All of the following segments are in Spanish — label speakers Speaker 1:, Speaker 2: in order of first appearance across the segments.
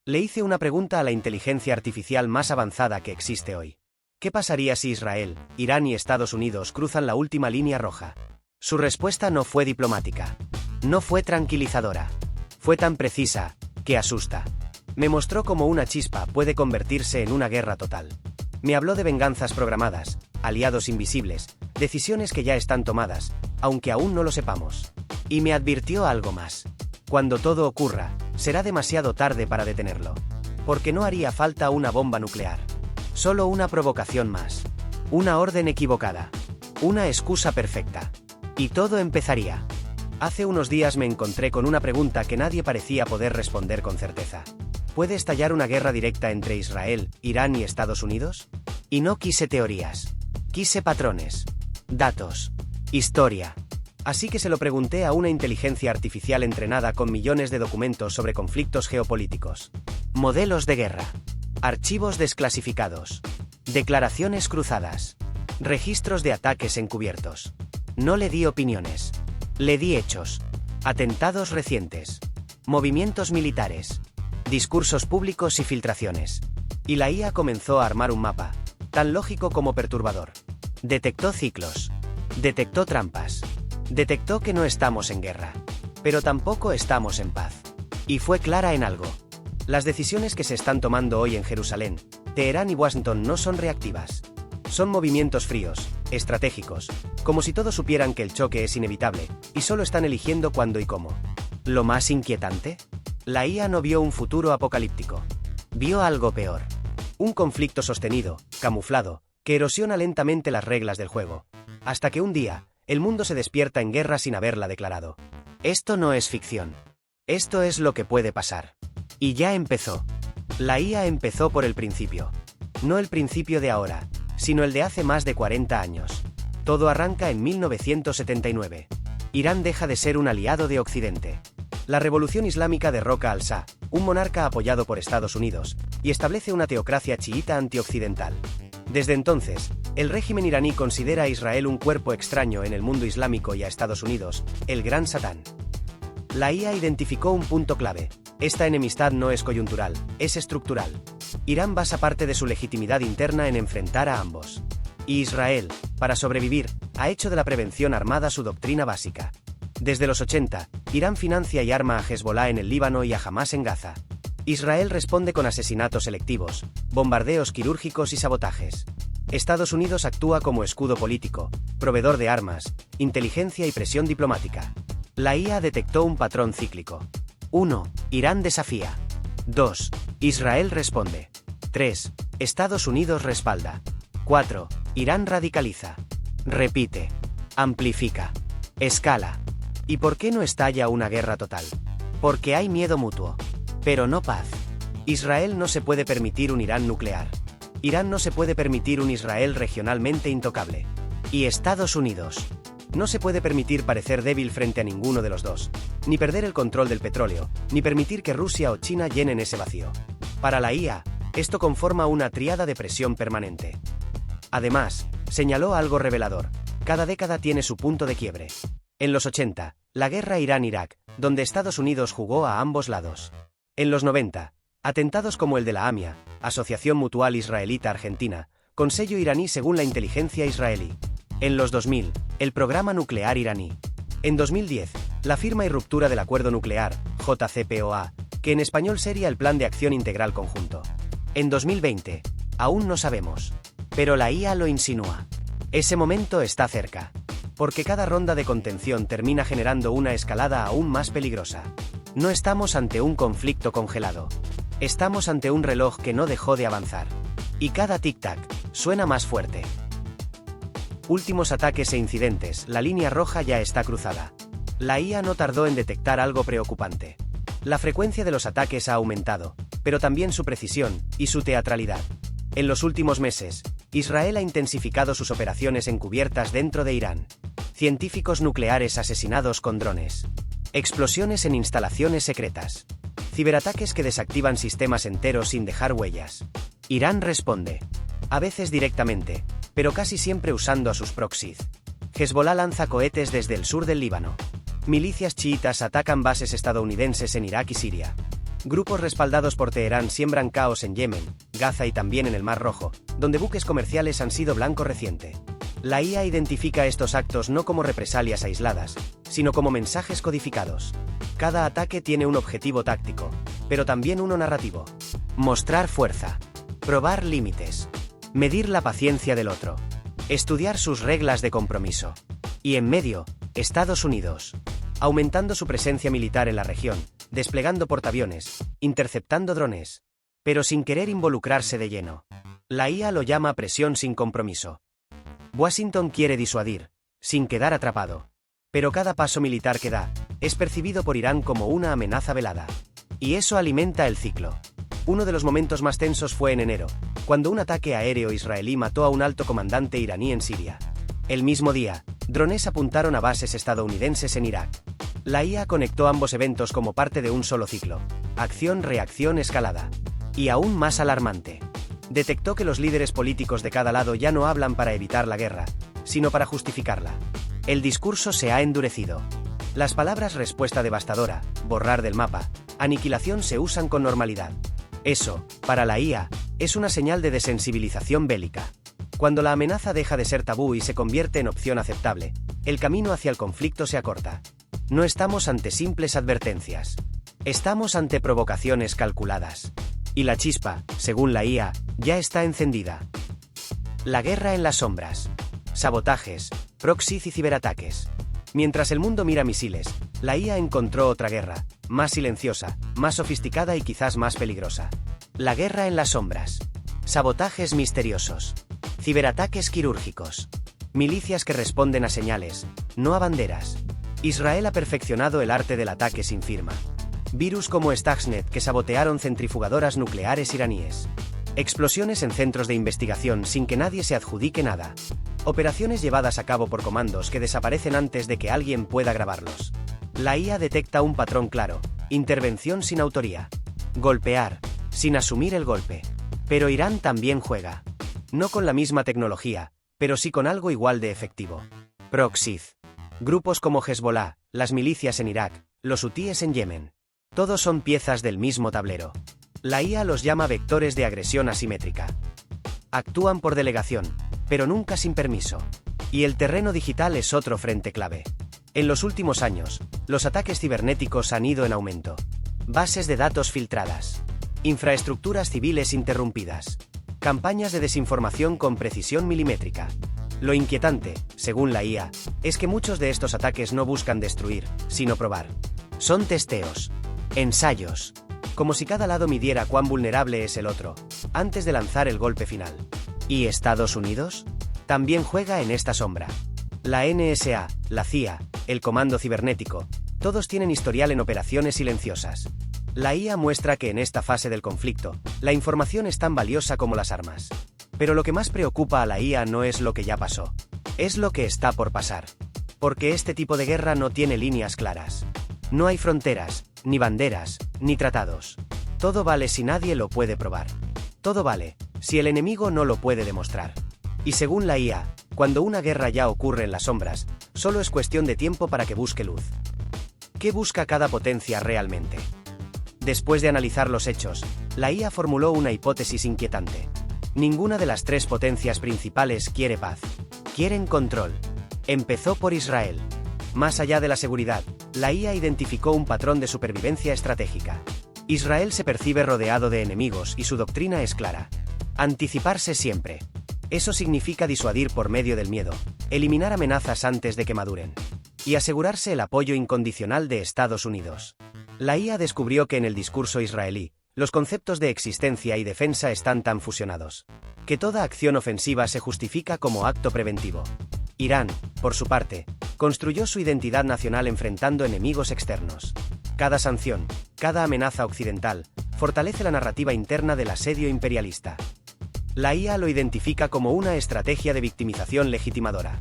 Speaker 1: Le hice una pregunta a la inteligencia artificial más avanzada que existe hoy. ¿Qué pasaría si Israel, Irán y Estados Unidos cruzan la última línea roja? Su respuesta no fue diplomática. No fue tranquilizadora. Fue tan precisa, que asusta. Me mostró cómo una chispa puede convertirse en una guerra total. Me habló de venganzas programadas, aliados invisibles, decisiones que ya están tomadas, aunque aún no lo sepamos. Y me advirtió algo más. Cuando todo ocurra, será demasiado tarde para detenerlo. Porque no haría falta una bomba nuclear. Solo una provocación más. Una orden equivocada. Una excusa perfecta. Y todo empezaría. Hace unos días me encontré con una pregunta que nadie parecía poder responder con certeza. ¿Puede estallar una guerra directa entre Israel, Irán y Estados Unidos? Y no quise teorías. Quise patrones. Datos. Historia. Así que se lo pregunté a una inteligencia artificial entrenada con millones de documentos sobre conflictos geopolíticos. Modelos de guerra. Archivos desclasificados. Declaraciones cruzadas. Registros de ataques encubiertos. No le di opiniones. Le di hechos. Atentados recientes. Movimientos militares. Discursos públicos y filtraciones. Y la IA comenzó a armar un mapa, tan lógico como perturbador. Detectó ciclos. Detectó trampas. Detectó que no estamos en guerra. Pero tampoco estamos en paz. Y fue clara en algo. Las decisiones que se están tomando hoy en Jerusalén, Teherán y Washington no son reactivas. Son movimientos fríos, estratégicos, como si todos supieran que el choque es inevitable, y solo están eligiendo cuándo y cómo. ¿Lo más inquietante? La IA no vio un futuro apocalíptico. Vio algo peor. Un conflicto sostenido, camuflado, que erosiona lentamente las reglas del juego. Hasta que un día, el mundo se despierta en guerra sin haberla declarado. Esto no es ficción. Esto es lo que puede pasar. Y ya empezó. La IA empezó por el principio. No el principio de ahora, sino el de hace más de 40 años. Todo arranca en 1979. Irán deja de ser un aliado de Occidente. La revolución islámica derroca al Shah, un monarca apoyado por Estados Unidos, y establece una teocracia chiita antioccidental. Desde entonces, el régimen iraní considera a Israel un cuerpo extraño en el mundo islámico y a Estados Unidos, el Gran Satán. La IA identificó un punto clave. Esta enemistad no es coyuntural, es estructural. Irán basa parte de su legitimidad interna en enfrentar a ambos. Y Israel, para sobrevivir, ha hecho de la prevención armada su doctrina básica. Desde los 80, Irán financia y arma a Hezbollah en el Líbano y a Hamás en Gaza. Israel responde con asesinatos selectivos, bombardeos quirúrgicos y sabotajes. Estados Unidos actúa como escudo político, proveedor de armas, inteligencia y presión diplomática. La IA detectó un patrón cíclico. 1. Irán desafía. 2. Israel responde. 3. Estados Unidos respalda. 4. Irán radicaliza. Repite. Amplifica. Escala. ¿Y por qué no estalla una guerra total? Porque hay miedo mutuo. Pero no paz. Israel no se puede permitir un Irán nuclear. Irán no se puede permitir un Israel regionalmente intocable. Y Estados Unidos no se puede permitir parecer débil frente a ninguno de los dos, ni perder el control del petróleo, ni permitir que Rusia o China llenen ese vacío. Para la IA, esto conforma una tríada de presión permanente. Además, señaló algo revelador: cada década tiene su punto de quiebre. En los 80, la guerra Irán-Irak, donde Estados Unidos jugó a ambos lados. En los 90, atentados como el de la AMIA, Asociación Mutual Israelita-Argentina, con sello iraní según la inteligencia israelí. En los 2000, el programa nuclear iraní. En 2010, la firma y ruptura del acuerdo nuclear, JCPOA, que en español sería el Plan de Acción Integral Conjunto. En 2020, aún no sabemos. Pero la IA lo insinúa. Ese momento está cerca. Porque cada ronda de contención termina generando una escalada aún más peligrosa. No estamos ante un conflicto congelado. Estamos ante un reloj que no dejó de avanzar. Y cada tic-tac suena más fuerte. Últimos ataques e incidentes, la línea roja ya está cruzada. La IA no tardó en detectar algo preocupante. La frecuencia de los ataques ha aumentado, pero también su precisión y su teatralidad. En los últimos meses, Israel ha intensificado sus operaciones encubiertas dentro de Irán. Científicos nucleares asesinados con drones. Explosiones en instalaciones secretas. Ciberataques que desactivan sistemas enteros sin dejar huellas. Irán responde. A veces directamente, pero casi siempre usando a sus proxies. Hezbollah lanza cohetes desde el sur del Líbano. Milicias chiitas atacan bases estadounidenses en Irak y Siria. Grupos respaldados por Teherán siembran caos en Yemen, Gaza y también en el Mar Rojo, donde buques comerciales han sido blanco reciente. La IA identifica estos actos no como represalias aisladas, sino como mensajes codificados. Cada ataque tiene un objetivo táctico, pero también uno narrativo. Mostrar fuerza. Probar límites. Medir la paciencia del otro. Estudiar sus reglas de compromiso. Y en medio, Estados Unidos. Aumentando su presencia militar en la región, desplegando portaaviones, interceptando drones. Pero sin querer involucrarse de lleno. La IA lo llama presión sin compromiso. Washington quiere disuadir, sin quedar atrapado. Pero cada paso militar que da, es percibido por Irán como una amenaza velada. Y eso alimenta el ciclo. Uno de los momentos más tensos fue en enero, cuando un ataque aéreo israelí mató a un alto comandante iraní en Siria. El mismo día, drones apuntaron a bases estadounidenses en Irak. La IA conectó ambos eventos como parte de un solo ciclo. Acción, reacción, escalada. Y aún más alarmante. Detectó que los líderes políticos de cada lado ya no hablan para evitar la guerra, sino para justificarla. El discurso se ha endurecido. Las palabras respuesta devastadora, borrar del mapa, aniquilación se usan con normalidad. Eso, para la IA, es una señal de desensibilización bélica. Cuando la amenaza deja de ser tabú y se convierte en opción aceptable, el camino hacia el conflicto se acorta. No estamos ante simples advertencias. Estamos ante provocaciones calculadas. Y la chispa, según la IA, ya está encendida. La guerra en las sombras. Sabotajes, proxies y ciberataques. Mientras el mundo mira misiles, la IA encontró otra guerra, más silenciosa, más sofisticada y quizás más peligrosa. La guerra en las sombras. Sabotajes misteriosos. Ciberataques quirúrgicos. Milicias que responden a señales, no a banderas. Israel ha perfeccionado el arte del ataque sin firma. Virus como Stuxnet que sabotearon centrifugadoras nucleares iraníes. Explosiones en centros de investigación sin que nadie se adjudique nada. Operaciones llevadas a cabo por comandos que desaparecen antes de que alguien pueda grabarlos. La IA detecta un patrón claro: intervención sin autoría. Golpear, sin asumir el golpe. Pero Irán también juega. No con la misma tecnología, pero sí con algo igual de efectivo. Proxies. Grupos como Hezbollah, las milicias en Irak, los hutíes en Yemen. Todos son piezas del mismo tablero. La IA los llama vectores de agresión asimétrica. Actúan por delegación, pero nunca sin permiso. Y el terreno digital es otro frente clave. En los últimos años, los ataques cibernéticos han ido en aumento. Bases de datos filtradas. Infraestructuras civiles interrumpidas. Campañas de desinformación con precisión milimétrica. Lo inquietante, según la IA, es que muchos de estos ataques no buscan destruir, sino probar. Son testeos. Ensayos. Como si cada lado midiera cuán vulnerable es el otro, antes de lanzar el golpe final. ¿Y Estados Unidos? También juega en esta sombra. La NSA, la CIA, el Comando Cibernético, todos tienen historial en operaciones silenciosas. La IA muestra que en esta fase del conflicto, la información es tan valiosa como las armas. Pero lo que más preocupa a la IA no es lo que ya pasó. Es lo que está por pasar. Porque este tipo de guerra no tiene líneas claras. No hay fronteras, ni banderas, ni tratados. Todo vale si nadie lo puede probar. Todo vale, si el enemigo no lo puede demostrar. Y según la IA, cuando una guerra ya ocurre en las sombras, solo es cuestión de tiempo para que busque luz. ¿Qué busca cada potencia realmente? Después de analizar los hechos, la IA formuló una hipótesis inquietante. Ninguna de las tres potencias principales quiere paz. Quieren control. Empezó por Israel. Más allá de la seguridad, la IA identificó un patrón de supervivencia estratégica. Israel se percibe rodeado de enemigos y su doctrina es clara. Anticiparse siempre. Eso significa disuadir por medio del miedo, eliminar amenazas antes de que maduren. Y asegurarse el apoyo incondicional de Estados Unidos. La IA descubrió que en el discurso israelí, los conceptos de existencia y defensa están tan fusionados, que toda acción ofensiva se justifica como acto preventivo. Irán, por su parte, construyó su identidad nacional enfrentando enemigos externos. Cada sanción, cada amenaza occidental, fortalece la narrativa interna del asedio imperialista. La IA lo identifica como una estrategia de victimización legitimadora.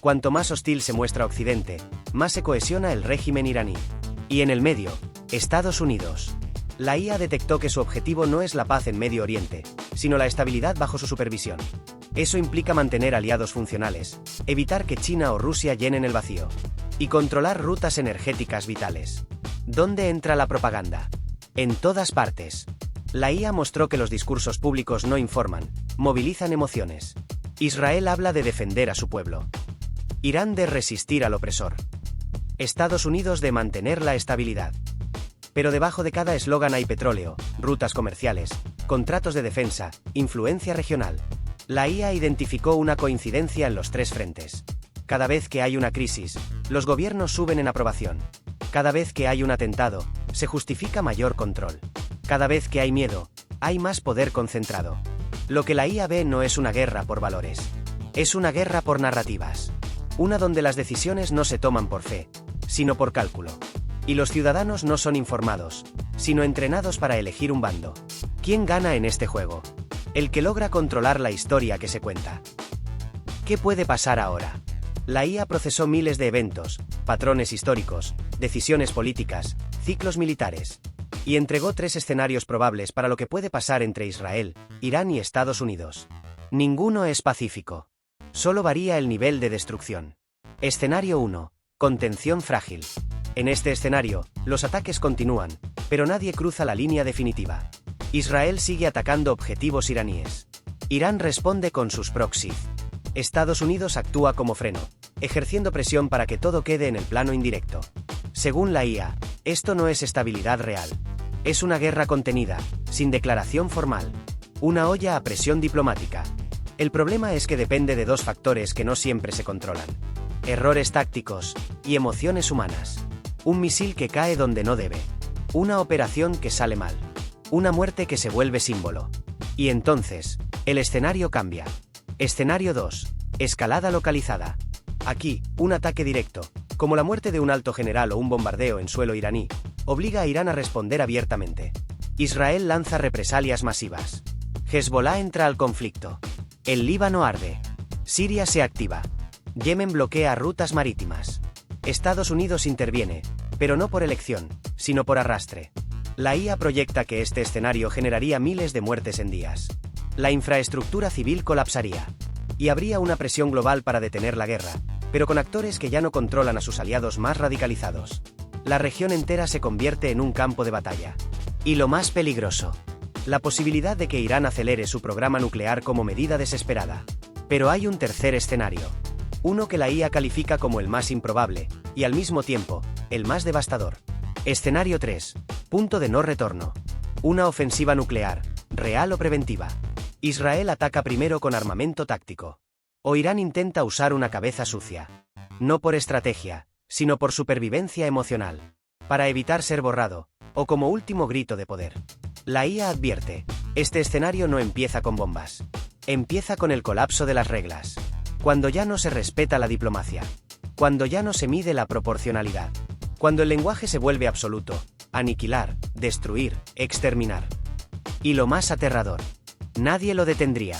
Speaker 1: Cuanto más hostil se muestra Occidente, más se cohesiona el régimen iraní. Y en el medio, Estados Unidos. La IA detectó que su objetivo no es la paz en Medio Oriente, sino la estabilidad bajo su supervisión. Eso implica mantener aliados funcionales, evitar que China o Rusia llenen el vacío, y controlar rutas energéticas vitales. ¿Dónde entra la propaganda? En todas partes. La IA mostró que los discursos públicos no informan, movilizan emociones. Israel habla de defender a su pueblo. Irán de resistir al opresor. Estados Unidos de mantener la estabilidad. Pero debajo de cada eslogan hay petróleo, rutas comerciales, contratos de defensa, influencia regional. La IA identificó una coincidencia en los tres frentes. Cada vez que hay una crisis, los gobiernos suben en aprobación. Cada vez que hay un atentado, se justifica mayor control. Cada vez que hay miedo, hay más poder concentrado. Lo que la IA ve no es una guerra por valores. Es una guerra por narrativas. Una donde las decisiones no se toman por fe, sino por cálculo. Y los ciudadanos no son informados, sino entrenados para elegir un bando. ¿Quién gana en este juego? El que logra controlar la historia que se cuenta. ¿Qué puede pasar ahora? La IA procesó miles de eventos, patrones históricos, decisiones políticas, ciclos militares. Y entregó tres escenarios probables para lo que puede pasar entre Israel, Irán y Estados Unidos. Ninguno es pacífico. Solo varía el nivel de destrucción. Escenario 1. Contención frágil. En este escenario, los ataques continúan, pero nadie cruza la línea definitiva. Israel sigue atacando objetivos iraníes. Irán responde con sus proxies. Estados Unidos actúa como freno, ejerciendo presión para que todo quede en el plano indirecto. Según la IA, esto no es estabilidad real. Es una guerra contenida, sin declaración formal. Una olla a presión diplomática. El problema es que depende de dos factores que no siempre se controlan. Errores tácticos y emociones humanas. Un misil que cae donde no debe. Una operación que sale mal. Una muerte que se vuelve símbolo. Y entonces, el escenario cambia. Escenario 2. Escalada localizada. Aquí, un ataque directo, como la muerte de un alto general o un bombardeo en suelo iraní, obliga a Irán a responder abiertamente. Israel lanza represalias masivas. Hezbollah entra al conflicto. El Líbano arde. Siria se activa. Yemen bloquea rutas marítimas. Estados Unidos interviene, pero no por elección, sino por arrastre. La IA proyecta que este escenario generaría miles de muertes en días. La infraestructura civil colapsaría. Y habría una presión global para detener la guerra, pero con actores que ya no controlan a sus aliados más radicalizados. La región entera se convierte en un campo de batalla. Y lo más peligroso, la posibilidad de que Irán acelere su programa nuclear como medida desesperada. Pero hay un tercer escenario. Uno que la IA califica como el más improbable, y al mismo tiempo, el más devastador. Escenario 3. Punto de no retorno. Una ofensiva nuclear, real o preventiva. Israel ataca primero con armamento táctico. O Irán intenta usar una cabeza sucia. No por estrategia, sino por supervivencia emocional. Para evitar ser borrado, o como último grito de poder. La IA advierte, este escenario no empieza con bombas. Empieza con el colapso de las reglas. Cuando ya no se respeta la diplomacia. Cuando ya no se mide la proporcionalidad. Cuando el lenguaje se vuelve absoluto, aniquilar, destruir, exterminar. Y lo más aterrador, nadie lo detendría.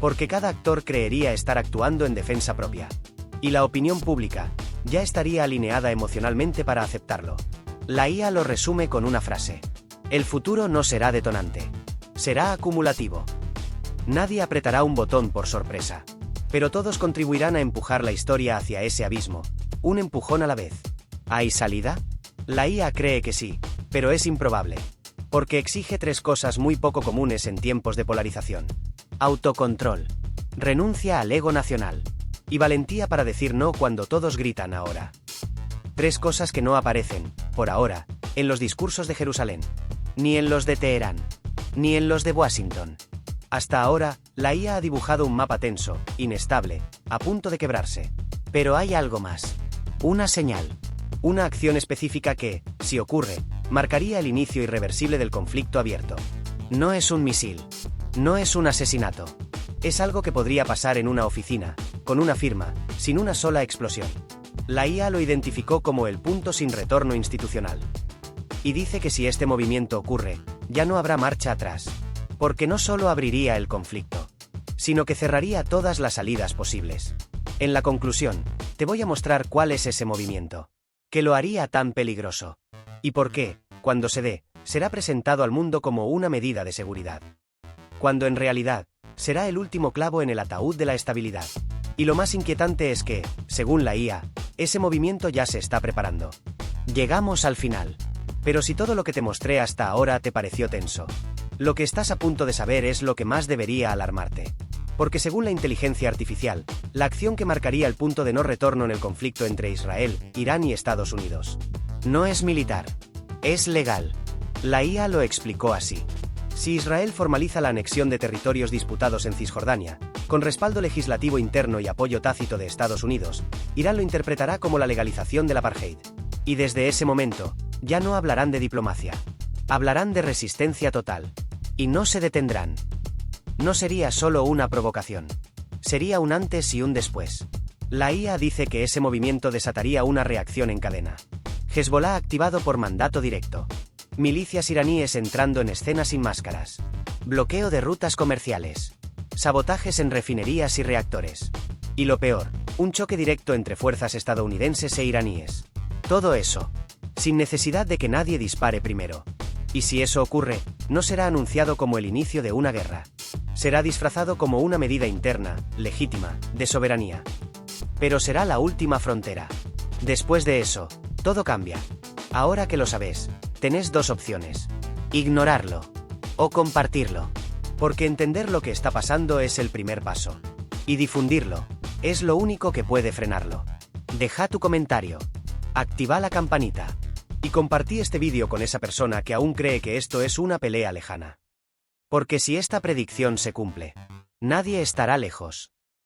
Speaker 1: Porque cada actor creería estar actuando en defensa propia. Y la opinión pública ya estaría alineada emocionalmente para aceptarlo. La IA lo resume con una frase. El futuro no será detonante. Será acumulativo. Nadie apretará un botón por sorpresa. Pero todos contribuirán a empujar la historia hacia ese abismo, un empujón a la vez. ¿Hay salida? La IA cree que sí, pero es improbable. Porque exige tres cosas muy poco comunes en tiempos de polarización. Autocontrol. Renuncia al ego nacional. Y valentía para decir no cuando todos gritan ahora. Tres cosas que no aparecen, por ahora, en los discursos de Jerusalén. Ni en los de Teherán. Ni en los de Washington. Hasta ahora, la IA ha dibujado un mapa tenso, inestable, a punto de quebrarse. Pero hay algo más. Una señal. Una acción específica que, si ocurre, marcaría el inicio irreversible del conflicto abierto. No es un misil. No es un asesinato. Es algo que podría pasar en una oficina, con una firma, sin una sola explosión. La IA lo identificó como el punto sin retorno institucional. Y dice que si este movimiento ocurre, ya no habrá marcha atrás. Porque no solo abriría el conflicto, sino que cerraría todas las salidas posibles. En la conclusión, te voy a mostrar cuál es ese movimiento. Que lo haría tan peligroso. Y por qué, cuando se dé, será presentado al mundo como una medida de seguridad. Cuando en realidad, será el último clavo en el ataúd de la estabilidad. Y lo más inquietante es que, según la IA, ese movimiento ya se está preparando. Llegamos al final. Pero si todo lo que te mostré hasta ahora te pareció tenso, lo que estás a punto de saber es lo que más debería alarmarte. Porque según la inteligencia artificial, la acción que marcaría el punto de no retorno en el conflicto entre Israel, Irán y Estados Unidos no es militar, es legal. La IA lo explicó así. Si Israel formaliza la anexión de territorios disputados en Cisjordania, con respaldo legislativo interno y apoyo tácito de Estados Unidos, Irán lo interpretará como la legalización del apartheid. Y desde ese momento, ya no hablarán de diplomacia. Hablarán de resistencia total. Y no se detendrán. No sería solo una provocación. Sería un antes y un después. La IA dice que ese movimiento desataría una reacción en cadena. Hezbollah activado por mandato directo. Milicias iraníes entrando en escena sin máscaras. Bloqueo de rutas comerciales. Sabotajes en refinerías y reactores. Y lo peor, un choque directo entre fuerzas estadounidenses e iraníes. Todo eso, sin necesidad de que nadie dispare primero. Y si eso ocurre, no será anunciado como el inicio de una guerra. Será disfrazado como una medida interna, legítima, de soberanía. Pero será la última frontera. Después de eso, todo cambia. Ahora que lo sabes, tenés dos opciones. Ignorarlo. O compartirlo. Porque entender lo que está pasando es el primer paso. Y difundirlo. Es lo único que puede frenarlo. Deja tu comentario. Activa la campanita. Y compartí este vídeo con esa persona que aún cree que esto es una pelea lejana. Porque si esta predicción se cumple, nadie estará lejos.